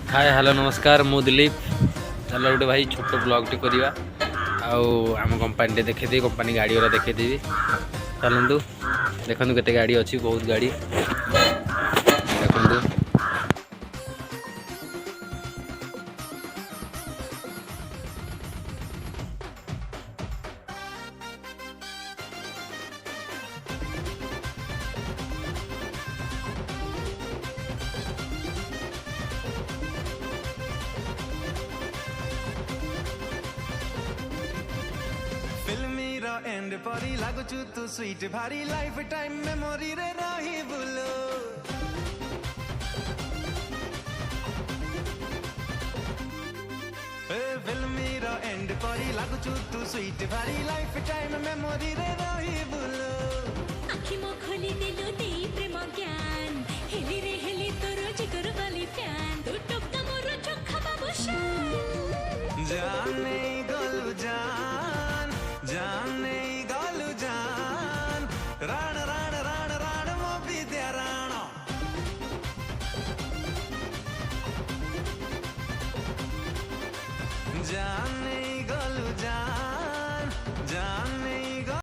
Hi hello नमस्कार मु दिलीप। चलो गोटे भाई छोट ब्लॉग टी करवा आम कंपानी देखे कंपानी गाड़ी वाला देखेदेवी। चलतु देखु केते गाड़ी अच्छी, बहुत गाड़ी देखु। फिल्मी रो एंड परी लागुचु तू स्वीट भारी लाइफ टाइम मेमोरी रे रही बुलो। फिल्मी रो एंड परी लागुचु तू स्वीट भारी लाइफ टाइम मेमोरी रे रही बुलो। आखि मो खोली दिलु दे प्रेम ज्ञान हेली रे हेली तोर जिगर वाली प्यान तू टोका मोर चोखा बाबूशान जाने गलु जान जाने गलु जान राण राण राण राण मो विद्या राण। जाने